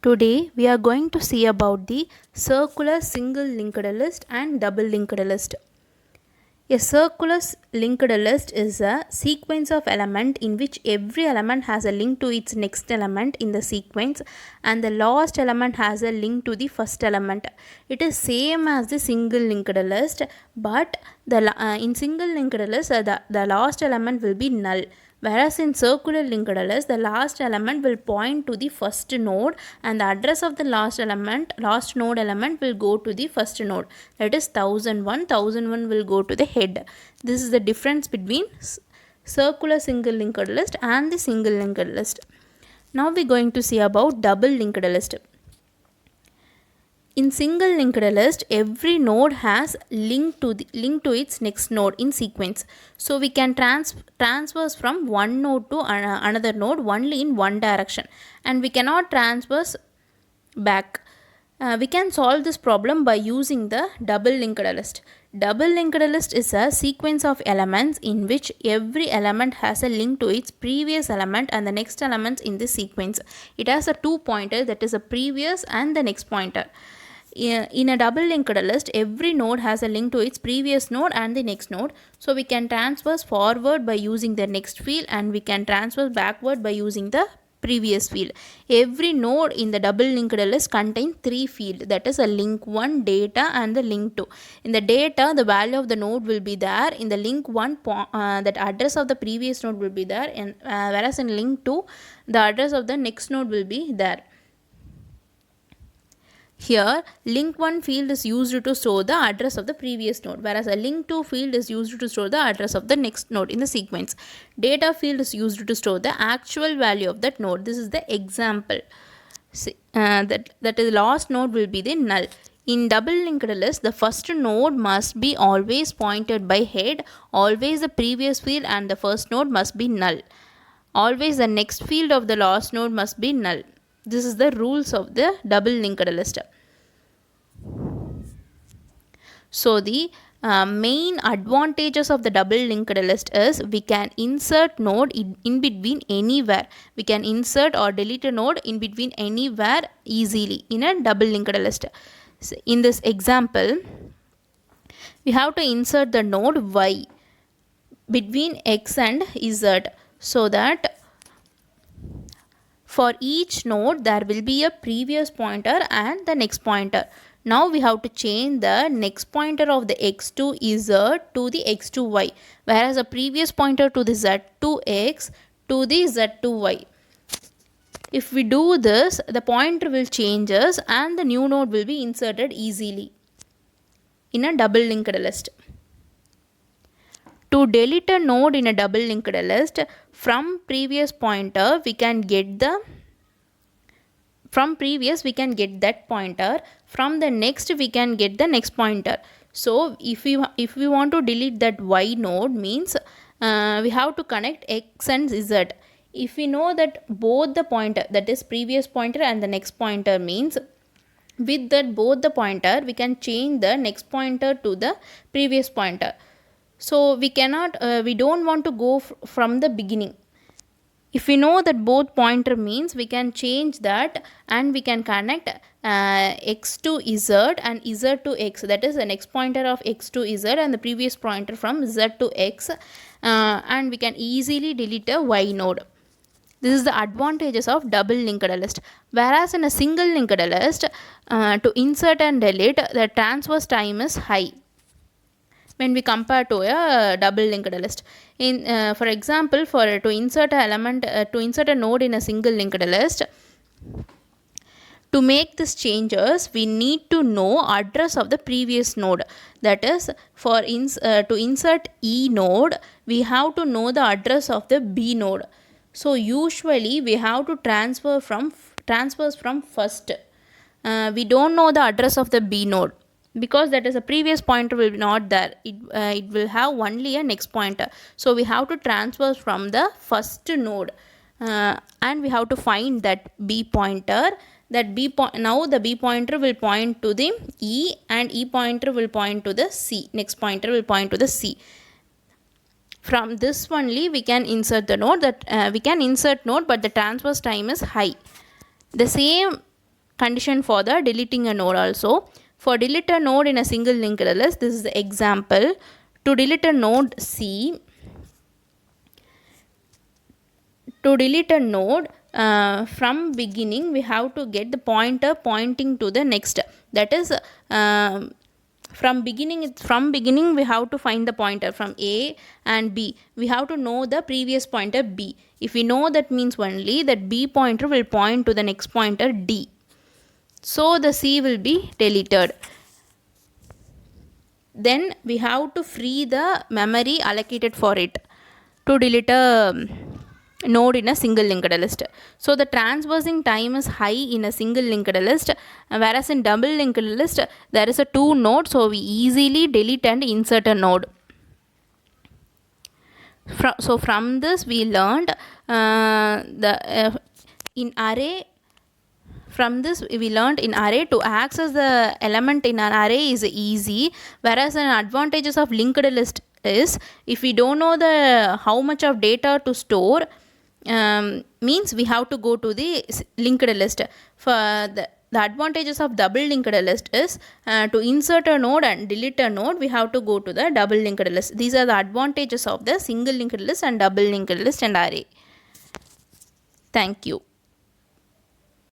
Today we are going to see about the circular single linked list and double linked list. A circular linked list is a sequence of elements in which every element has a link to its next element in the sequence and the last element has a link to the first element. It is same as the single linked list, but in single linked list the last element will be null. Whereas in circular linked list, the last element will point to the first node and the address of the last node element will go to the first node. That is 1001. 1001 will go to the head. This is the difference between circular single linked list and the single linked list. Now we are going to see about double linked list. In single linked list, every node has link to its next node in sequence. So we can transverse from one node to another node only in one direction, and we cannot transverse back. We can solve this problem by using the double linked list. Double linked list is a sequence of elements in which every element has a link to its previous element and the next elements in this sequence. It has a two pointer, that is a previous and the next pointer. In a double linked list, every node has a link to its previous node and the next node. So we can transverse forward by using the next field and we can transverse backward by using the previous field. Every node in the double linked list contains three fields, that is a link 1, data, and the link 2. In the data, the value of the node will be there. In the link 1, that address of the previous node will be there, and whereas in link 2, the address of the next node will be there. Here, link 1 field is used to store the address of the previous node, whereas a link 2 field is used to store the address of the next node in the sequence. Data field is used to store the actual value of that node. This is the example. That is last node will be the null. In double linked list, the first node must be always pointed by head, always the previous field and the first node must be null. Always the next field of the last node must be null. This is the rules of the double linked list. So the main advantages of the double linked list is we can insert node in between anywhere. We can insert or delete a node in between anywhere easily in a double linked list. So in this example, we have to insert the node y between x and z, so that for each node there will be a previous pointer and the next pointer. Now we have to change the next pointer of the x to z to the x to y, whereas the previous pointer to the z to x to the z to y. If we do this, the pointer will changes and the new node will be inserted easily in a double linked list. To delete a node in a double linked list, from previous pointer we can get that pointer, from the next we can get the next pointer. So if we want to delete that y node, means we have to connect x and z. If we know that both the pointer, that is previous pointer and the next pointer, means with that both the pointer we can change the next pointer to the previous pointer. So we don't want to go from the beginning. If we know that both pointer, means we can change that and we can connect x to z and z to x, that is the next pointer of x to z and the previous pointer from z to x, and we can easily delete a y node. This is the advantages of double linked list. Whereas in a single linked list, to insert and delete, the transverse time is high when we compare to a double linked list. For example, to insert a node in a single linked list, to make these changes, we need to know address of the previous node. That is, to insert E node, we have to know the address of the B node. So usually we have to transfers from first. We don't know the address of the B node, because that is a previous pointer will be not there. It will have only a next pointer. So we have to transfer from the first node, and we have to find that B pointer. Now the B pointer will point to the E and E pointer will point to the C. Next pointer will point to the C. From this only we can insert the node, but the transverse time is high. The same condition for the deleting a node also. For delete a node in a single linked list, this is the example. To delete a node C, to delete a node from beginning, we have to get the pointer pointing to the next. That is, from beginning we have to find the pointer from A and B. We have to know the previous pointer B. If we know, that means only that B pointer will point to the next pointer D. So the C will be deleted. Then we have to free the memory allocated for it to delete a node in a single linked list. So the traversing time is high in a single linked list, whereas in double linked list there is a 2 node, so we easily delete and insert a node. So from this we learned in array. From this we learned in array to access the element in an array is easy, whereas an advantages of linked list is, if we don't know the how much of data to store, means we have to go to the linked list. For the advantages of double linked list is, to insert a node and delete a node, we have to go to the double linked list. These are the advantages of the single linked list and double linked list and array. Thank you.